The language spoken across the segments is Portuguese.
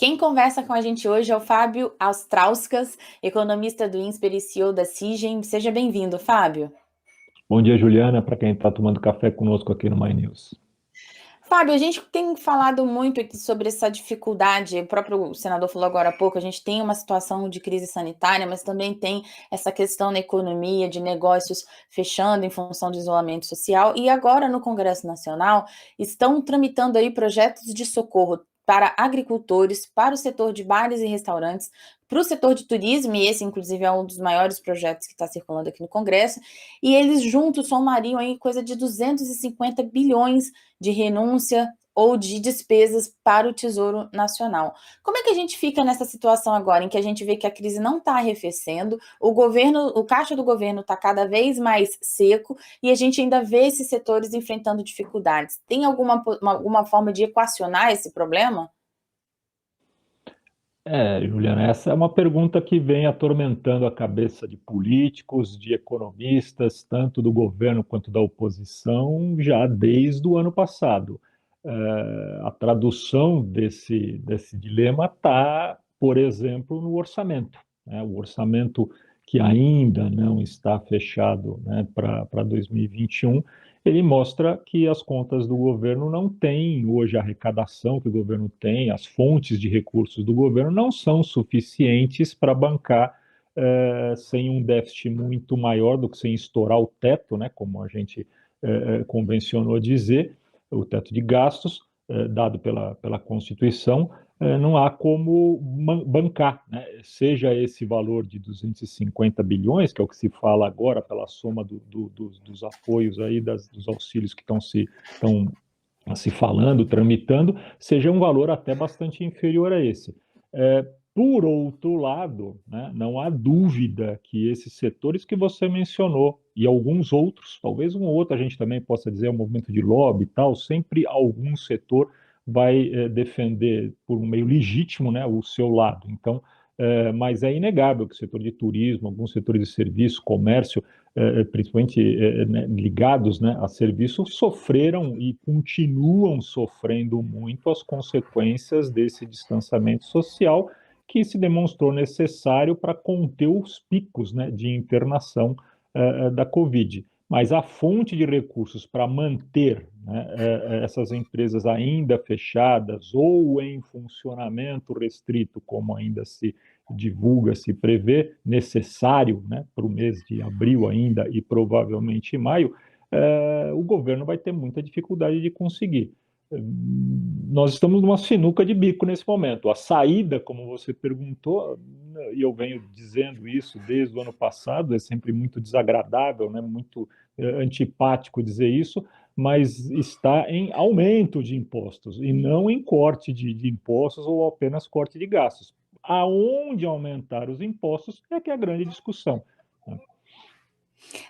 Quem conversa com a gente hoje é o Fábio Austrauskas, economista do INSPER e CEO da Cigen. Seja bem-vindo, Fábio. Bom dia, Juliana, para quem está tomando café conosco aqui no My News. Fábio, a gente tem falado muito aqui sobre essa dificuldade, o próprio senador falou agora há pouco, a gente tem uma situação de crise sanitária, mas também tem essa questão na economia, de negócios fechando em função de isolamento social, e agora no Congresso Nacional estão tramitando aí projetos de socorro para agricultores, para o setor de bares e restaurantes, para o setor de turismo, e esse inclusive é um dos maiores projetos que está circulando aqui no Congresso, e eles juntos somariam aí coisa de 250 bilhões de renúncia ou de despesas para o Tesouro Nacional. Como é que a gente fica nessa situação agora, em que a gente vê que a crise não está arrefecendo, o governo, o caixa do governo está cada vez mais seco e a gente ainda vê esses setores enfrentando dificuldades? Tem alguma forma de equacionar esse problema? Juliana, essa é uma pergunta que vem atormentando a cabeça de políticos, de economistas, tanto do governo quanto da oposição, já desde o ano passado. A tradução desse dilema está, por exemplo, no orçamento, né? O orçamento que ainda não está fechado, né, para 2021, ele mostra que as contas do governo não têm hoje a arrecadação que o governo tem, as fontes de recursos do governo não são suficientes para bancar sem um déficit muito maior do que sem estourar o teto, né, como a gente convencionou dizer, o teto de gastos dado pela Constituição, não há como bancar, né? Seja esse valor de 250 bilhões, que é o que se fala agora pela soma dos apoios aí, dos auxílios que estão se falando, tramitando, seja um valor até bastante inferior a esse. Por outro lado, né, não há dúvida que esses setores que você mencionou e alguns outros, talvez um outro a gente também possa dizer, o movimento de lobby e tal, sempre algum setor vai defender por um meio legítimo, né, o seu lado. Então, mas é inegável que o setor de turismo, alguns setores de serviço, comércio, principalmente né, ligados, né, a serviço, sofreram e continuam sofrendo muito as consequências desse distanciamento social que se demonstrou necessário para conter os picos, né, de internação da Covid. Mas a fonte de recursos para manter, né, essas empresas ainda fechadas ou em funcionamento restrito, como ainda se divulga, se prevê, necessário, né, para o mês de abril ainda e provavelmente maio, o governo vai ter muita dificuldade de conseguir. Nós estamos numa sinuca de bico nesse momento. A saída, como você perguntou, e eu venho dizendo isso desde o ano passado, é sempre muito desagradável, né, muito antipático dizer isso, mas está em aumento de impostos e não em corte de impostos ou apenas corte de gastos. Aonde aumentar os impostos é que é a grande discussão.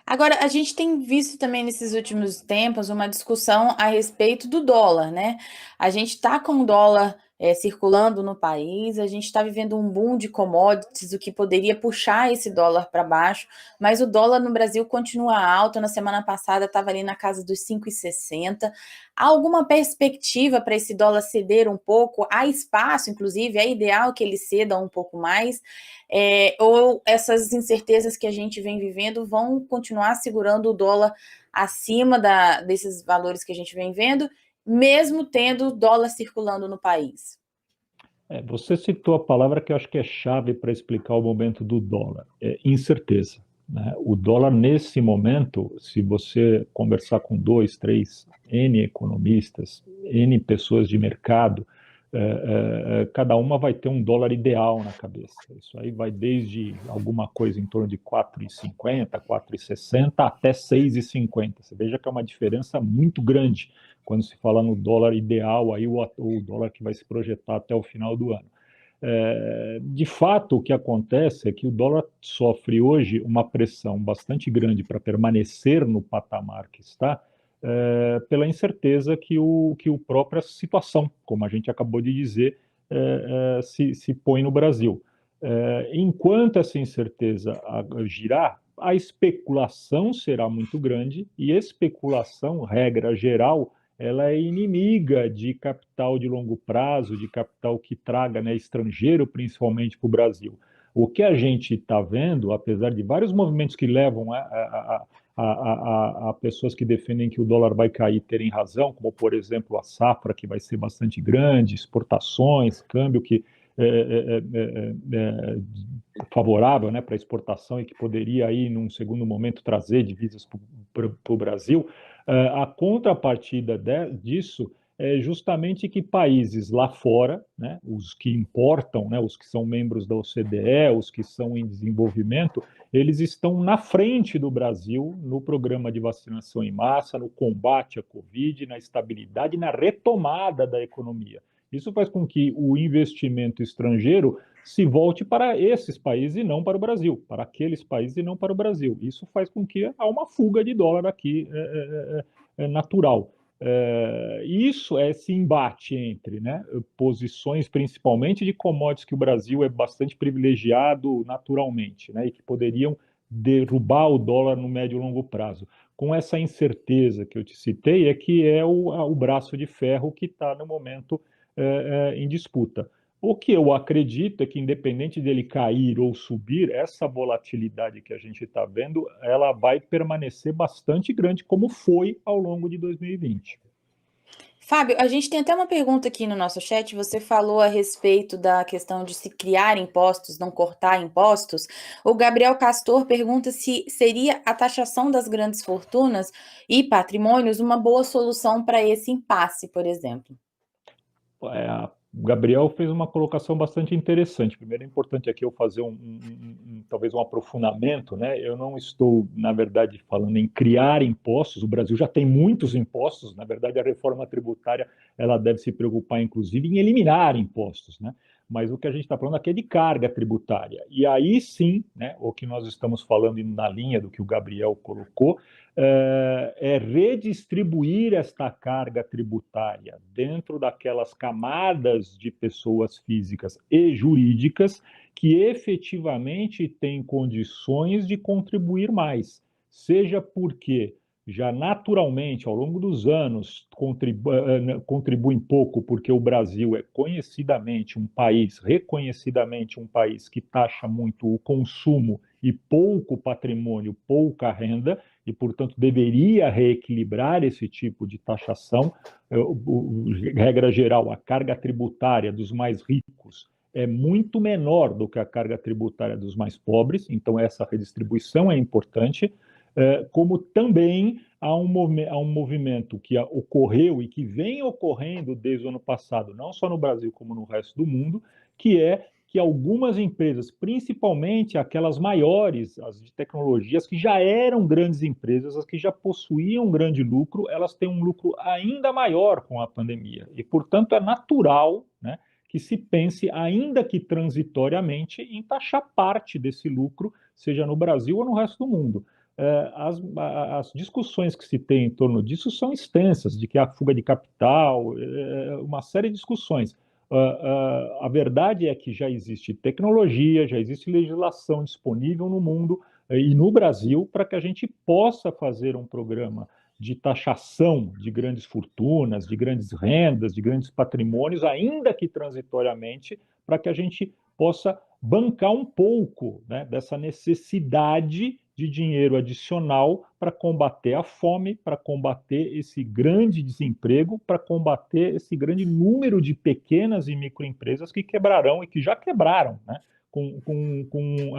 Agora, a gente tem visto também nesses últimos tempos uma discussão a respeito do dólar, né? A gente está com o dólar circulando no país, a gente está vivendo um boom de commodities, o que poderia puxar esse dólar para baixo, mas o dólar no Brasil continua alto. Na semana passada estava ali na casa dos 5,60. Há alguma perspectiva para esse dólar ceder um pouco? Há espaço, inclusive, é ideal que ele ceda um pouco mais? Ou essas incertezas que a gente vem vivendo vão continuar segurando o dólar acima desses valores que a gente vem vendo, mesmo tendo dólar circulando no país? Você citou a palavra que eu acho que é chave para explicar o momento do dólar, é incerteza. Né? O dólar, nesse momento, se você conversar com dois, três, N economistas, N pessoas de mercado, cada uma vai ter um dólar ideal na cabeça. Isso aí vai desde alguma coisa em torno de 4,50, 4,60 até 6,50. Você veja que é uma diferença muito grande quando se fala no dólar ideal, aí o dólar que vai se projetar até o final do ano. De fato, o que acontece é que o dólar sofre hoje uma pressão bastante grande para permanecer no patamar que está, pela incerteza que a própria situação, como a gente acabou de dizer, se põe no Brasil. Enquanto essa incerteza girar, a especulação será muito grande, e especulação, regra geral, ela é inimiga de capital de longo prazo, de capital que traga, né, estrangeiro, principalmente para o Brasil. O que a gente está vendo, apesar de vários movimentos que levam a pessoas que defendem que o dólar vai cair terem razão, como, por exemplo, a safra, que vai ser bastante grande, exportações, câmbio que favorável, né, para exportação e que poderia, aí, num segundo momento, trazer divisas para o Brasil. A contrapartida disso é justamente que países lá fora, né, os que importam, né, os que são membros da OCDE, os que são em desenvolvimento, eles estão na frente do Brasil no programa de vacinação em massa, no combate à Covid, na estabilidade e na retomada da economia. Isso faz com que o investimento estrangeiro se volte para esses países e não para o Brasil, para aqueles países e não para o Brasil. Isso faz com que há uma fuga de dólar aqui natural. Isso é esse embate entre, né, posições, principalmente de commodities que o Brasil é bastante privilegiado naturalmente, né, e que poderiam derrubar o dólar no médio e longo prazo. Com essa incerteza que eu te citei, é que é o braço de ferro que está no momento em disputa. O que eu acredito é que, independente dele cair ou subir, essa volatilidade que a gente está vendo, ela vai permanecer bastante grande, como foi ao longo de 2020. Fábio, a gente tem até uma pergunta aqui no nosso chat. Você falou a respeito da questão de se criar impostos, não cortar impostos. O Gabriel Castor pergunta se seria a taxação das grandes fortunas e patrimônios uma boa solução para esse impasse, por exemplo. O Gabriel fez uma colocação bastante interessante. Primeiro, é importante aqui eu fazer talvez um aprofundamento, né? Eu não estou, na verdade, falando em criar impostos. O Brasil já tem muitos impostos. Na verdade, a reforma tributária ela deve se preocupar, inclusive, em eliminar impostos, né? Mas o que a gente está falando aqui é de carga tributária. E aí sim, né, o que nós estamos falando na linha do que o Gabriel colocou, é redistribuir esta carga tributária dentro daquelas camadas de pessoas físicas e jurídicas que efetivamente têm condições de contribuir mais, seja porque já naturalmente, ao longo dos anos, contribuem pouco, porque o Brasil é conhecidamente um país, reconhecidamente um país que taxa muito o consumo e pouco patrimônio, pouca renda, e, portanto, deveria reequilibrar esse tipo de taxação. Regra geral, a carga tributária dos mais ricos é muito menor do que a carga tributária dos mais pobres, então essa redistribuição é importante, como também há um movimento que ocorreu e que vem ocorrendo desde o ano passado, não só no Brasil como no resto do mundo, que é que algumas empresas, principalmente aquelas maiores, as de tecnologias, que já eram grandes empresas, as que já possuíam grande lucro, elas têm um lucro ainda maior com a pandemia. E, portanto, é natural, né, que se pense, ainda que transitoriamente, em taxar parte desse lucro, seja no Brasil ou no resto do mundo. As discussões que se tem em torno disso são extensas, de que há fuga de capital, uma série de discussões. A verdade é que já existe tecnologia, já existe legislação disponível no mundo e no Brasil para que a gente possa fazer um programa de taxação de grandes fortunas, de grandes rendas, de grandes patrimônios, ainda que transitoriamente, para que a gente possa bancar um pouco, né, dessa necessidade de dinheiro adicional para combater a fome, para combater esse grande desemprego, para combater esse grande número de pequenas e microempresas que quebrarão e que já quebraram, né, com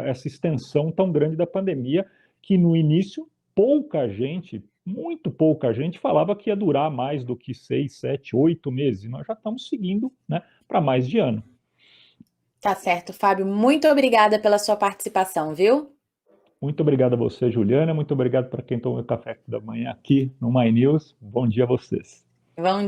essa extensão tão grande da pandemia, que no início pouca gente, muito pouca gente, falava que ia durar mais do que 6, 7, 8 meses. E nós já estamos seguindo, né, para mais de ano. Tá certo, Fábio. Muito obrigada pela sua participação, viu? Muito obrigado a você, Juliana. Muito obrigado para quem tomou o café da manhã aqui no My News. Bom dia a vocês. Bom